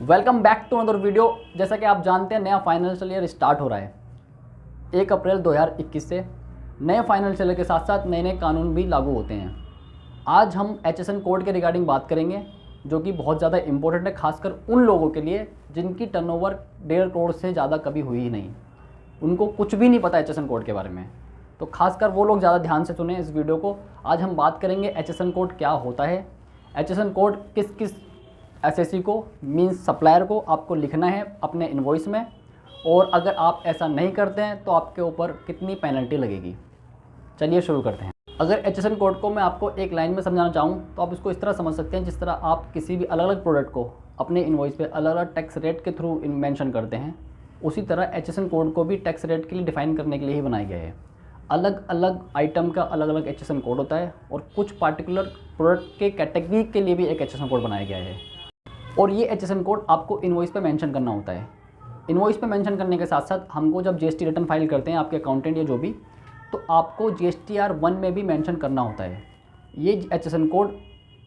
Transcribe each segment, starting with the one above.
Welcome back to another video. जैसा कि आप जानते हैं, नया फाइनेंशियल ईयर स्टार्ट हो रहा है 1 अप्रैल 2021 से। नए फाइनेंशियल ईयर के साथ साथ नए नए कानून भी लागू होते हैं। आज हम HSN कोड के रिगार्डिंग बात करेंगे, जो कि बहुत ज़्यादा इंपॉर्टेंट है, खासकर उन लोगों के लिए जिनकी टर्नओवर 1.5 करोड़ से ज़्यादा कभी हुई ही नहीं। उनको कुछ भी नहीं पता HSN कोड के बारे में, तो खासकर वो लोग ज़्यादा ध्यान से सुने इस वीडियो को। आज हम बात करेंगे HSN कोड क्या होता है, HSN कोड किस किस एसएससी को मींस सप्लायर को आपको लिखना है अपने इनवॉइस में, और अगर आप ऐसा नहीं करते हैं तो आपके ऊपर कितनी पेनल्टी लगेगी। चलिए शुरू करते हैं। अगर HSN कोड को मैं आपको एक लाइन में समझाना चाहूँ तो आप इसको इस तरह समझ सकते हैं, जिस तरह आप किसी भी अलग अलग प्रोडक्ट को अपने इनवॉइस पे अलग अलग टैक्स रेट के थ्रू मेंशन करते हैं, उसी तरह HSN कोड को भी टैक्स रेट के लिए डिफ़ाइन करने के लिए ही बनाया गया है। अलग अलग आइटम का अलग अलग HSN कोड होता है, और कुछ पार्टिकुलर प्रोडक्ट के कैटेगरी के लिए भी एक HSN कोड बनाया गया है, और ये HSN कोड आपको इनवॉइस पे मेंशन करना होता है। इनवॉइस पे मेंशन करने के साथ साथ हमको जब GST रिटर्न फाइल करते हैं आपके अकाउंटेंट या जो भी, तो आपको GSTR 1 में भी मेंशन करना होता है। ये HSN कोड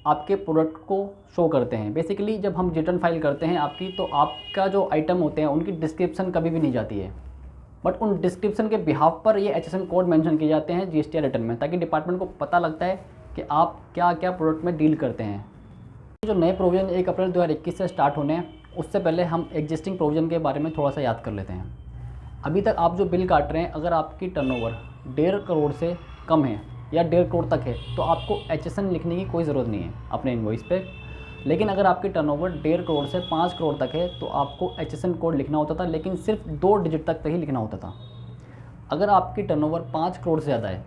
आपके प्रोडक्ट को शो करते हैं। बेसिकली जब हम रिटर्न फाइल करते हैं आपकी, तो आपका जो आइटम होते हैं उनकी डिस्क्रिप्शन कभी भी नहीं जाती है, बट उन डिस्क्रिप्शन के बिहाफ पर ये HSN कोड मेंशन किए जाते हैं GSTR रिटर्न में, ताकि डिपार्टमेंट को पता लगता है कि आप क्या क्या प्रोडक्ट में डील करते हैं। जो नए प्रोविज़न 1 अप्रैल 2021 से स्टार्ट होने हैं, उससे पहले हम एग्जिस्टिंग प्रोविज़न के बारे में थोड़ा सा याद कर लेते हैं। अभी तक आप जो बिल काट रहे हैं, अगर आपकी टर्नओवर 1.5 करोड़ से कम है या 1.5 करोड़ तक है, तो आपको HSN लिखने की कोई ज़रूरत नहीं है अपने इनवॉइस पे। लेकिन अगर आपकी टर्नओवर 1.5 करोड़ से 5 करोड़ तक है, तो आपको HSN कोड लिखना होता था, लेकिन सिर्फ 2 डिजिट तक ही लिखना होता था। अगर आपकी टर्नओवर 5 करोड़ से ज़्यादा है,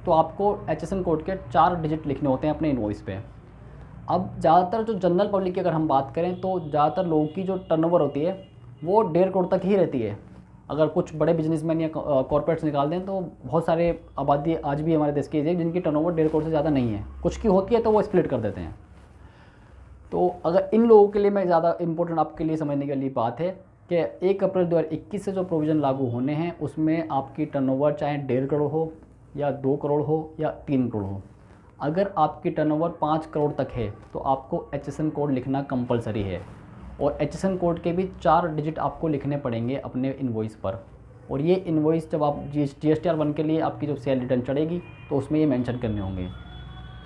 तो आपको HSN कोड के 4 डिजिट लिखने होते हैं अपने इनवॉइस पे। अब ज़्यादातर जो जनरल पब्लिक की अगर हम बात करें, तो ज़्यादातर लोगों की जो टर्नओवर होती है वो 1.5 करोड़ तक ही रहती है। अगर कुछ बड़े बिजनेसमैन या कॉर्पोरेट्स निकाल दें, तो बहुत सारे आबादी आज भी हमारे देश की है जिनकी टर्नओवर 1.5 करोड़ से ज़्यादा नहीं है। कुछ की होती है तो वो स्प्लिट कर देते हैं। तो अगर इन लोगों के लिए मैं ज़्यादा इंपॉर्टेंट आपके लिए समझने के लिए बात है कि 1 अप्रैल 2021 से जो प्रोविज़न लागू होने हैं, उसमें आपकी टर्नओवर चाहे 1.5 करोड़ हो या 2 करोड़ हो या 3 करोड़ हो, अगर आपकी टर्नओवर 5 करोड़ तक है तो आपको HSN कोड लिखना कंपलसरी है। और HSN कोड के भी 4 डिजिट आपको लिखने पड़ेंगे अपने इनवॉइस पर। और ये इनवॉइस जब आप GSTR 1 के लिए आपकी जो सेल रिटर्न चढ़ेगी, तो उसमें ये मेंशन करने होंगे।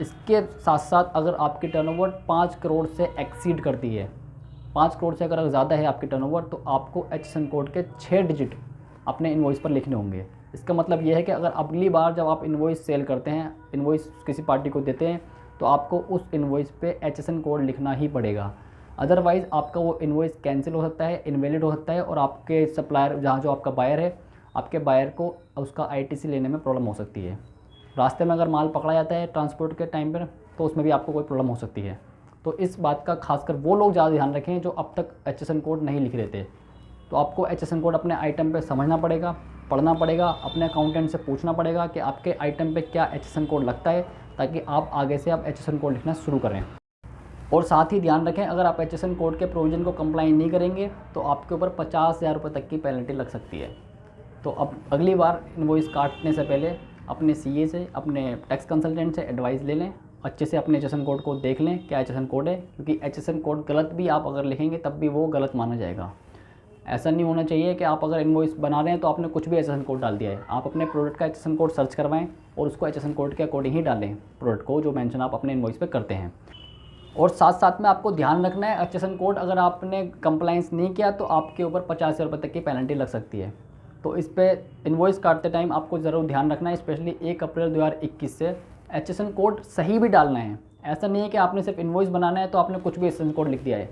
इसके साथ साथ अगर आपकी टर्नओवर 5 करोड़ से एक्सीड करती है, 5 करोड़ से अगर ज़्यादा है आपकी टर्नओवर, तो आपको HSN कोड के 6 डिजिट अपने इनवॉइस पर लिखने होंगे। इसका मतलब यह है कि अगर अगली बार जब आप इनवॉइस सेल करते हैं, इनवॉइस किसी पार्टी को देते हैं, तो आपको उस इनवॉइस पे HSN कोड लिखना ही पड़ेगा। अदरवाइज़ आपका वो इनवॉइस कैंसिल हो सकता है, इनवैलिड हो सकता है, और आपके सप्लायर जहाँ जो आपका बायर है, आपके बायर को उसका ITC लेने में प्रॉब्लम हो सकती है। रास्ते में अगर माल पकड़ा जाता है ट्रांसपोर्ट के टाइम पर, तो उसमें भी आपको कोई प्रॉब्लम हो सकती है। तो इस बात का खासकर वो लोग ज़्यादा ध्यान रखें जो अब तक HSN कोड नहीं लिख रहे थे। तो आपको HSN कोड अपने आइटम पे समझना पड़ेगा, पढ़ना पड़ेगा, अपने अकाउंटेंट से पूछना पड़ेगा कि आपके आइटम पे क्या HSN कोड लगता है, ताकि आप आगे से आप HSN कोड लिखना शुरू करें। और साथ ही ध्यान रखें, अगर आप HSN कोड के प्रोविज़न को कंप्लाई नहीं करेंगे, तो आपके ऊपर 50,000 रुपये तक की पेनल्टी लग सकती है। तो अब अगली बार इनवॉइस काटने से पहले अपने CA से, अपने टैक्स कंसल्टेंट से एडवाइस ले लें, अच्छे से अपने HSN कोड को देख लें क्या HSN कोड है, क्योंकि HSN कोड गलत भी आप अगर लिखेंगे तब भी वो गलत माना जाएगा। ऐसा नहीं होना चाहिए कि आप अगर इनवॉइस बना रहे हैं तो आपने कुछ भी HSN कोड डाल दिया है। आप अपने प्रोडक्ट का HSN कोड सर्च करवाएं और उसको HSN कोड के अकॉर्डिंग ही डालें, प्रोडक्ट को जो मेंशन आप अपने इनवॉइस पे करते हैं। और साथ साथ में आपको ध्यान रखना है, HSN कोड अगर आपने कंप्लाइंस नहीं किया तो आपके ऊपर 50,000 रुपये तक की पेनल्टी लग सकती है। तो इस पर इनवॉइस काटते टाइम आपको ज़रूर ध्यान रखना है, स्पेशली 1 अप्रैल 2021 से HSN कोड सही भी डालना है। ऐसा नहीं है कि आपने सिर्फ इनवॉइस बनाना है तो आपने कुछ भी HSN कोड लिख दिया है।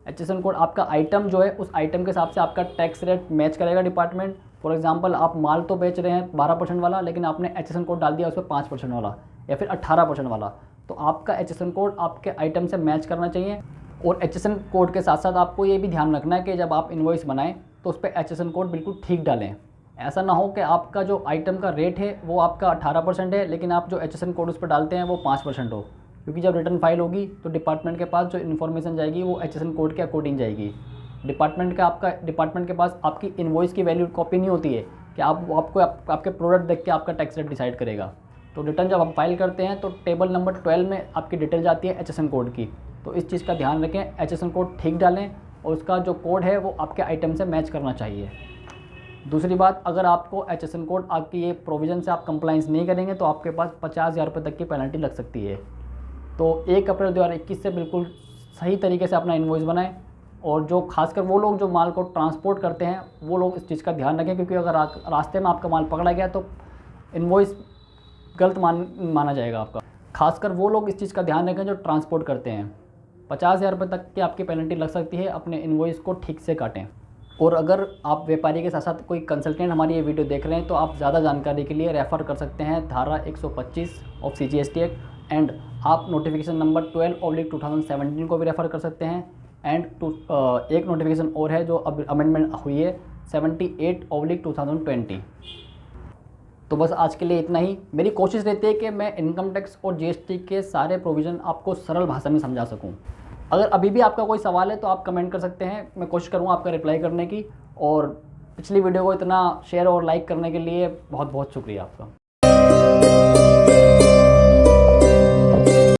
HSN कोड आपका आइटम जो है, उस आइटम के हिसाब से आपका टैक्स रेट मैच करेगा डिपार्टमेंट। फॉर एग्जांपल, आप माल तो बेच रहे हैं 12% वाला, लेकिन आपने HSN कोड डाल दिया उस पर 5% वाला या फिर 18% वाला, तो आपका HSN कोड आपके आइटम से मैच करना चाहिए। और HSN कोड के साथ साथ आपको ये भी ध्यान रखना है कि जब आप इनवॉइस बनाएं तो उस पर HSN कोड बिल्कुल ठीक डालें। ऐसा ना हो कि आपका जो आइटम का रेट है वो आपका 18% है, लेकिन आप जो HSN कोड उस पर डालते हैं वो 5% हो, क्योंकि जब रिटर्न फाइल होगी तो डिपार्टमेंट के पास जो इन्फॉर्मेशन जाएगी वो HSN कोड के अकॉर्डिंग जाएगी। डिपार्टमेंट के पास आपकी इनवॉइस की वैलिड कॉपी नहीं होती है कि आपके प्रोडक्ट देख के आपका टैक्स रेट डिसाइड करेगा। तो रिटर्न जब हम फाइल करते हैं तो टेबल नंबर 12 में आपकी डिटेल जाती है HSN कोड की। तो इस चीज़ का ध्यान रखें, HSN कोड ठीक डालें और उसका जो कोड है वो आपके आइटम से मैच करना चाहिए। दूसरी बात, अगर आपको HSN कोड आपकी ये प्रोविज़न से आप कंप्लाइंस नहीं करेंगे तो आपके पास 50,000 रुपये तक की पेनल्टी लग सकती है। तो 1 अप्रैल 2021 से बिल्कुल सही तरीके से अपना इनवॉइस बनाएं, और जो खासकर वो लोग जो माल को ट्रांसपोर्ट करते हैं वो लोग इस चीज़ का ध्यान रखें, क्योंकि अगर रास्ते में आपका माल पकड़ा गया तो इनवॉइस गलत माना जाएगा आपका। खासकर वो लोग इस चीज़ का ध्यान रखें जो ट्रांसपोर्ट करते हैं। 50,000 रुपये तक की आपकी पेनल्टी लग सकती है, अपने इनवॉइस को ठीक से काटें। और अगर आप व्यापारी के साथ साथ कोई कंसल्टेंट हमारी ये वीडियो देख रहे हैं तो आप ज़्यादा जानकारी के लिए रेफ़र कर सकते हैं धारा 125 ऑफ CGST एक्ट, एंड आप नोटिफिकेशन नंबर 12/2017 को भी रेफ़र कर सकते हैं। एंड एक नोटिफिकेशन और है जो अब अमेंडमेंट हुई है 78/2020। तो बस आज के लिए इतना ही। मेरी कोशिश रहती है कि मैं इनकम टैक्स और GST के सारे प्रोविज़न आपको सरल भाषा में समझा सकूं। अगर अभी भी आपका कोई सवाल है तो आप कमेंट कर सकते हैं, मैं कोशिश करूँगा आपका रिप्लाई करने की। और पिछली वीडियो को इतना शेयर और लाइक करने के लिए बहुत बहुत शुक्रिया आपका।